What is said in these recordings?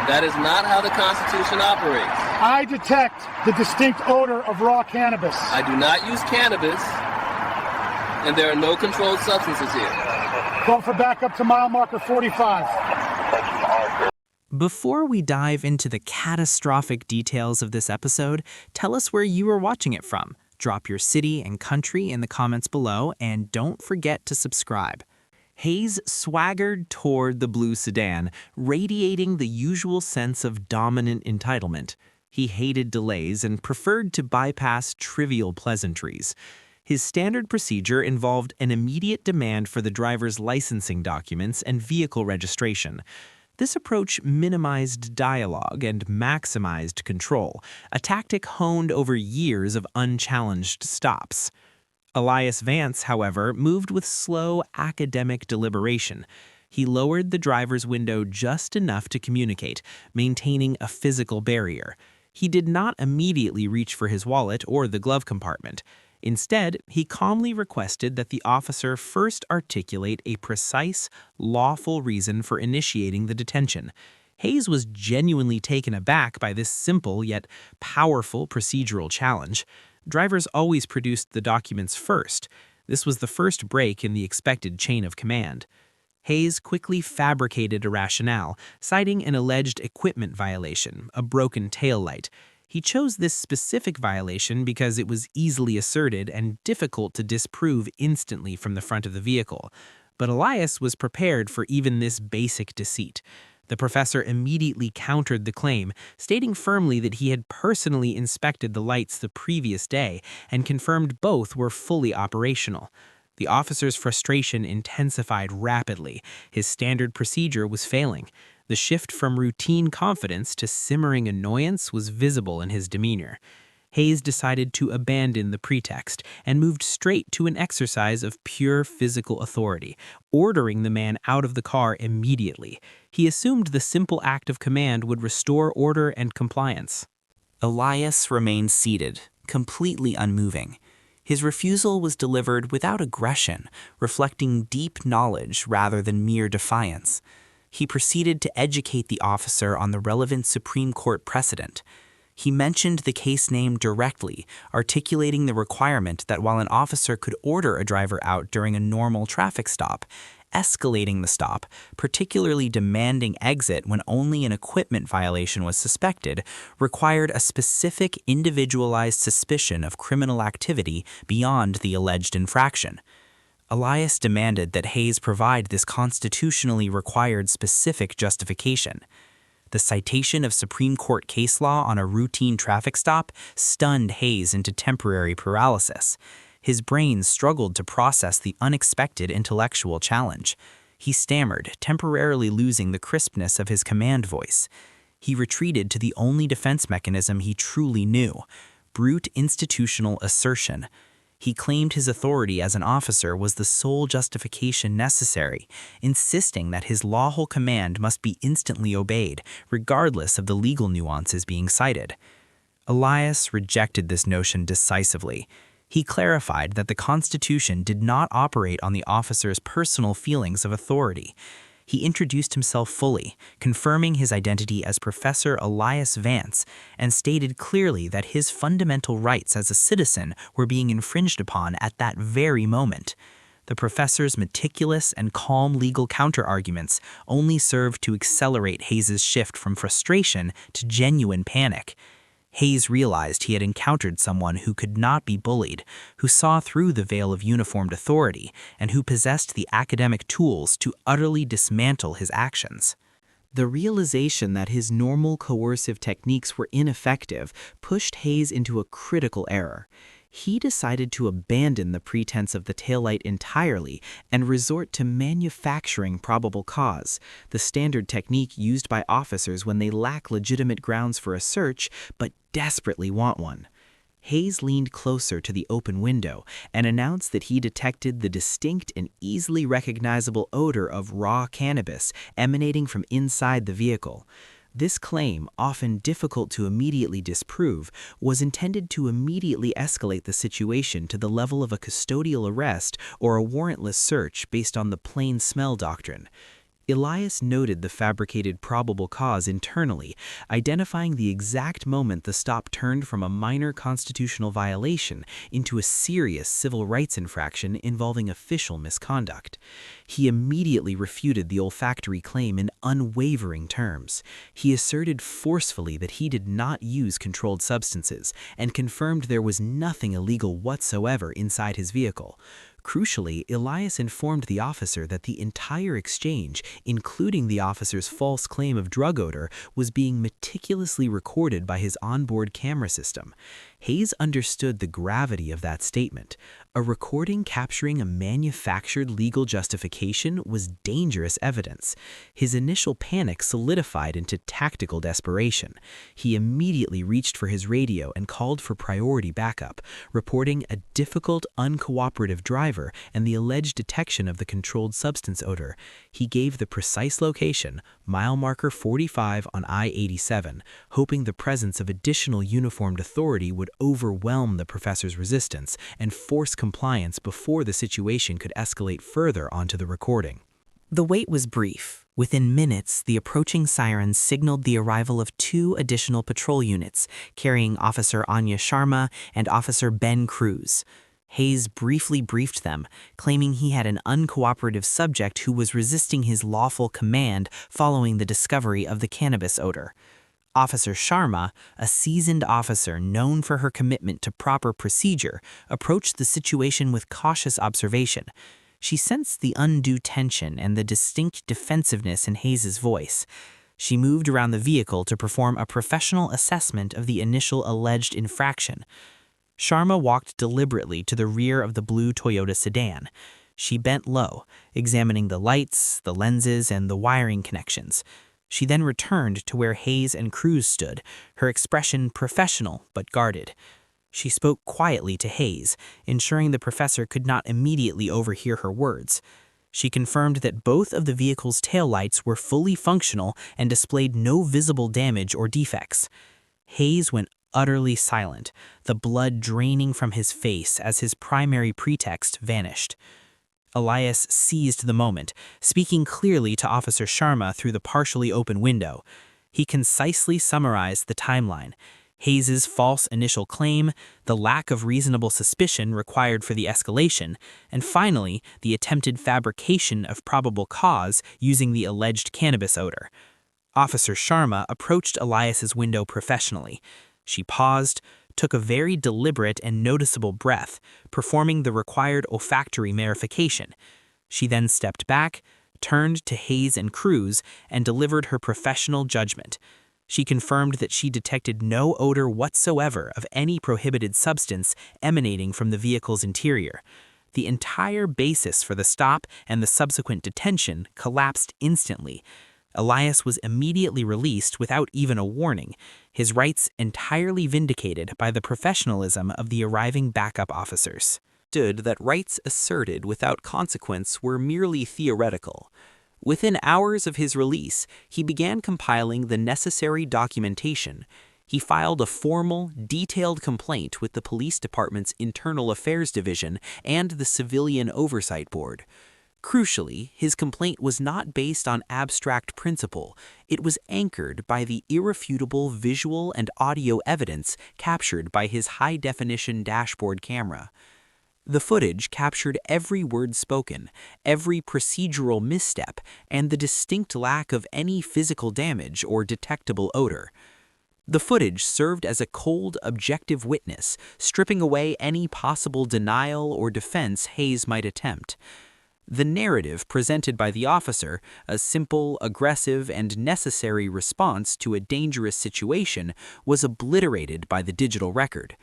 That is not how the Constitution operates. I detect the distinct odor of raw cannabis. I do not use cannabis, and there are no controlled substances here. Call for backup to mile marker 45. Before we dive into the catastrophic details of this episode, tell us where you are watching it from. Drop your city and country in the comments below, and don't forget to subscribe. Hayes swaggered toward the blue sedan, radiating the usual sense of dominant entitlement. He hated delays and preferred to bypass trivial pleasantries. His standard procedure involved an immediate demand for the driver's licensing documents and vehicle registration. This approach minimized dialogue and maximized control, a tactic honed over years of unchallenged stops. Elias Vance, however, moved with slow academic deliberation. He lowered the driver's window just enough to communicate, maintaining a physical barrier. He did not immediately reach for his wallet or the glove compartment. Instead, he calmly requested that the officer first articulate a precise, lawful reason for initiating the detention. Hayes was genuinely taken aback by this simple yet powerful procedural challenge. Drivers always produced the documents first. This was the first break in the expected chain of command. Hayes quickly fabricated a rationale, citing an alleged equipment violation, a broken taillight. He chose this specific violation because it was easily asserted and difficult to disprove instantly from the front of the vehicle. But Elias was prepared for even this basic deceit. The professor immediately countered the claim, stating firmly that he had personally inspected the lights the previous day and confirmed both were fully operational. The officer's frustration intensified rapidly. His standard procedure was failing. The shift from routine confidence to simmering annoyance was visible in his demeanor. Hayes decided to abandon the pretext and moved straight to an exercise of pure physical authority, ordering the man out of the car immediately. He assumed the simple act of command would restore order and compliance. Elias remained seated, completely unmoving. His refusal was delivered without aggression, reflecting deep knowledge rather than mere defiance. He proceeded to educate the officer on the relevant Supreme Court precedent. He mentioned the case name directly, articulating the requirement that while an officer could order a driver out during a normal traffic stop, escalating the stop, particularly demanding exit when only an equipment violation was suspected, required a specific individualized suspicion of criminal activity beyond the alleged infraction. Elias demanded that Hayes provide this constitutionally required specific justification. The citation of Supreme Court case law on a routine traffic stop stunned Hayes into temporary paralysis. His brain struggled to process the unexpected intellectual challenge. He stammered, temporarily losing the crispness of his command voice. He retreated to the only defense mechanism he truly knew: brute institutional assertion. He claimed his authority as an officer was the sole justification necessary, insisting that his lawful command must be instantly obeyed, regardless of the legal nuances being cited. Elias rejected this notion decisively. He clarified that the Constitution did not operate on the officer's personal feelings of authority. He introduced himself fully, confirming his identity as Professor Elias Vance, and stated clearly that his fundamental rights as a citizen were being infringed upon at that very moment. The professor's meticulous and calm legal counterarguments only served to accelerate Hayes's shift from frustration to genuine panic. Hayes realized he had encountered someone who could not be bullied, who saw through the veil of uniformed authority, and who possessed the academic tools to utterly dismantle his actions. The realization that his normal coercive techniques were ineffective pushed Hayes into a critical error. He decided to abandon the pretense of the taillight entirely and resort to manufacturing probable cause, the standard technique used by officers when they lack legitimate grounds for a search but desperately want one. Hayes leaned closer to the open window and announced that he detected the distinct and easily recognizable odor of raw cannabis emanating from inside the vehicle. This claim, often difficult to immediately disprove, was intended to immediately escalate the situation to the level of a custodial arrest or a warrantless search based on the plain smell doctrine. Elias noted the fabricated probable cause internally, identifying the exact moment the stop turned from a minor constitutional violation into a serious civil rights infraction involving official misconduct. He immediately refuted the olfactory claim in unwavering terms. He asserted forcefully that he did not use controlled substances and confirmed there was nothing illegal whatsoever inside his vehicle. Crucially, Elias informed the officer that the entire exchange, including the officer's false claim of drug odor, was being meticulously recorded by his onboard camera system. Hayes understood the gravity of that statement. A recording capturing a manufactured legal justification was dangerous evidence. His initial panic solidified into tactical desperation. He immediately reached for his radio and called for priority backup, reporting a difficult, uncooperative driver and the alleged detection of the controlled substance odor. He gave the precise location, mile marker 45 on I-87, hoping the presence of additional uniformed authority would overwhelm the professor's resistance and force compliance before the situation could escalate further onto the recording. The wait was brief. Within minutes, the approaching sirens signaled the arrival of 2 additional patrol units, carrying Officer Anya Sharma and Officer Ben Cruz. Hayes briefly briefed them, claiming he had an uncooperative subject who was resisting his lawful command following the discovery of the cannabis odor. Officer Sharma, a seasoned officer known for her commitment to proper procedure, approached the situation with cautious observation. She sensed the undue tension and the distinct defensiveness in Hayes's voice. She moved around the vehicle to perform a professional assessment of the initial alleged infraction. Sharma walked deliberately to the rear of the blue Toyota sedan. She bent low, examining the lights, the lenses, and the wiring connections. She then returned to where Hayes and Cruz stood, her expression professional but guarded. She spoke quietly to Hayes, ensuring the professor could not immediately overhear her words. She confirmed that both of the vehicle's taillights were fully functional and displayed no visible damage or defects. Hayes went utterly silent, the blood draining from his face as his primary pretext vanished. Elias seized the moment, speaking clearly to Officer Sharma through the partially open window. He concisely summarized the timeline: Hayes's false initial claim, the lack of reasonable suspicion required for the escalation, and finally, the attempted fabrication of probable cause using the alleged cannabis odor. Officer Sharma approached Elias's window professionally. She paused, took a very deliberate and noticeable breath, performing the required olfactory verification. She then stepped back, turned to Hayes and Cruz, and delivered her professional judgment. She confirmed that she detected no odor whatsoever of any prohibited substance emanating from the vehicle's interior. The entire basis for the stop and the subsequent detention collapsed instantly. Elias was immediately released without even a warning, his rights entirely vindicated by the professionalism of the arriving backup officers. Stood that rights asserted without consequence were merely theoretical. Within hours of his release, he began compiling the necessary documentation. He filed a formal, detailed complaint with the police department's Internal Affairs Division and the Civilian Oversight Board. Crucially, his complaint was not based on abstract principle. It was anchored by the irrefutable visual and audio evidence captured by his high-definition dashboard camera. The footage captured every word spoken, every procedural misstep, and the distinct lack of any physical damage or detectable odor. The footage served as a cold, objective witness, stripping away any possible denial or defense Hayes might attempt. The narrative presented by the officer, a simple, aggressive, and necessary response to a dangerous situation, was obliterated by the digital record.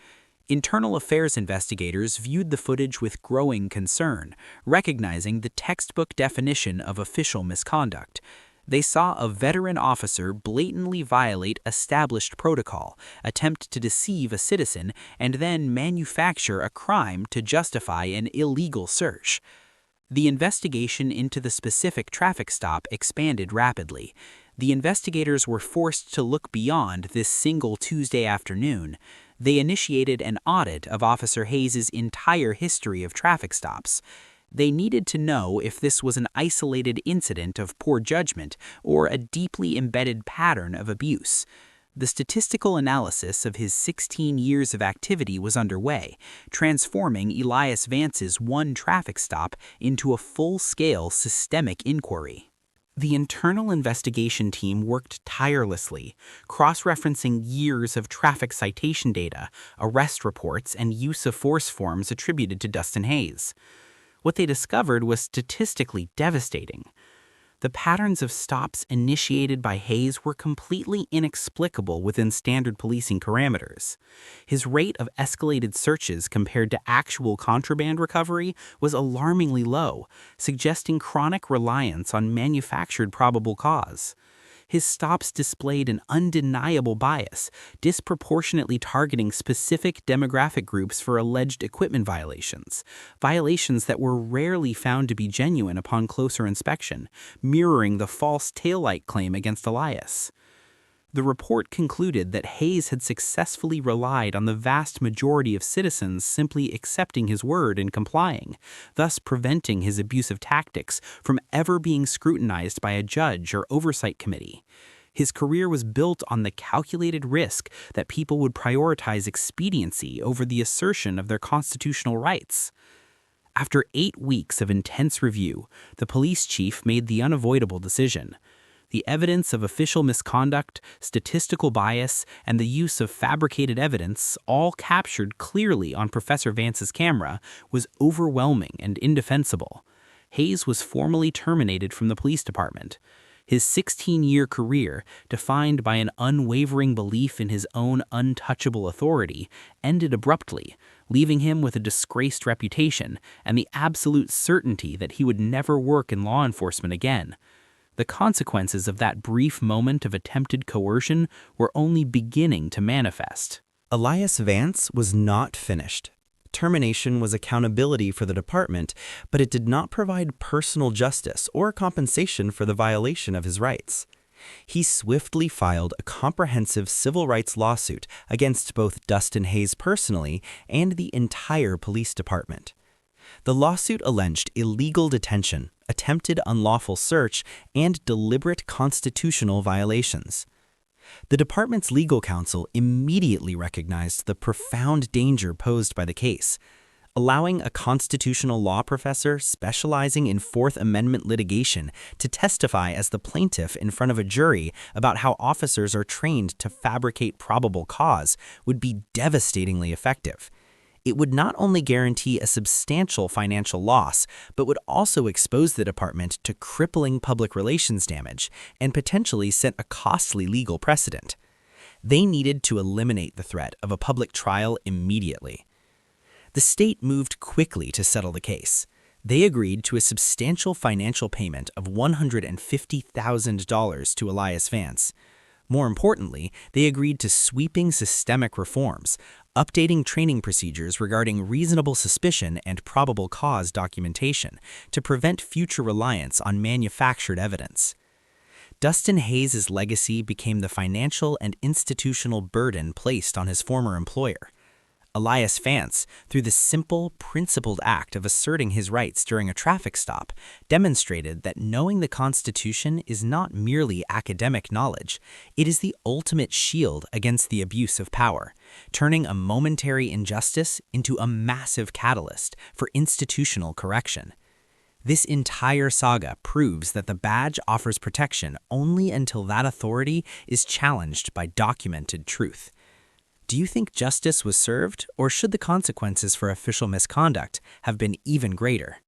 Internal Affairs investigators viewed the footage with growing concern, recognizing the textbook definition of official misconduct. They saw a veteran officer blatantly violate established protocol, attempt to deceive a citizen, and then manufacture a crime to justify an illegal search. The investigation into the specific traffic stop expanded rapidly. The investigators were forced to look beyond this single Tuesday afternoon. They initiated an audit of Officer Hayes's entire history of traffic stops. They needed to know if this was an isolated incident of poor judgment or a deeply embedded pattern of abuse. The statistical analysis of his 16 years of activity was underway, transforming Elias Vance's one traffic stop into a full-scale systemic inquiry. The internal investigation team worked tirelessly, cross-referencing years of traffic citation data, arrest reports, and use of force forms attributed to Dustin Hayes. What they discovered was statistically devastating. The patterns of stops initiated by Hayes were completely inexplicable within standard policing parameters. His rate of escalated searches compared to actual contraband recovery was alarmingly low, suggesting chronic reliance on manufactured probable cause. His stops displayed an undeniable bias, disproportionately targeting specific demographic groups for alleged equipment violations that were rarely found to be genuine upon closer inspection, mirroring the false taillight claim against Elias. The report concluded that Hayes had successfully relied on the vast majority of citizens simply accepting his word and complying, thus preventing his abusive tactics from ever being scrutinized by a judge or oversight committee. His career was built on the calculated risk that people would prioritize expediency over the assertion of their constitutional rights. After 8 weeks of intense review, the police chief made the unavoidable decision. The evidence of official misconduct, statistical bias, and the use of fabricated evidence, all captured clearly on Professor Vance's camera, was overwhelming and indefensible. Hayes was formally terminated from the police department. His 16-year career, defined by an unwavering belief in his own untouchable authority, ended abruptly, leaving him with a disgraced reputation and the absolute certainty that he would never work in law enforcement again. The consequences of that brief moment of attempted coercion were only beginning to manifest. Elias Vance was not finished. Termination was accountability for the department, but it did not provide personal justice or compensation for the violation of his rights. He swiftly filed a comprehensive civil rights lawsuit against both Dustin Hayes personally and the entire police department. The lawsuit alleged illegal detention, attempted unlawful search, and deliberate constitutional violations. The department's legal counsel immediately recognized the profound danger posed by the case, allowing a constitutional law professor specializing in Fourth Amendment litigation to testify as the plaintiff in front of a jury about how officers are trained to fabricate probable cause would be devastatingly effective. It would not only guarantee a substantial financial loss, but would also expose the department to crippling public relations damage and potentially set a costly legal precedent. They needed to eliminate the threat of a public trial immediately. The state moved quickly to settle the case. They agreed to a substantial financial payment of $150,000 to Elias Vance. More importantly, they agreed to sweeping systemic reforms, updating training procedures regarding reasonable suspicion and probable cause documentation to prevent future reliance on manufactured evidence. Dustin Hayes' legacy became the financial and institutional burden placed on his former employer. Elias Vance, through the simple, principled act of asserting his rights during a traffic stop, demonstrated that knowing the Constitution is not merely academic knowledge, it is the ultimate shield against the abuse of power, turning a momentary injustice into a massive catalyst for institutional correction. This entire saga proves that the badge offers protection only until that authority is challenged by documented truth. Do you think justice was served, or should the consequences for official misconduct have been even greater?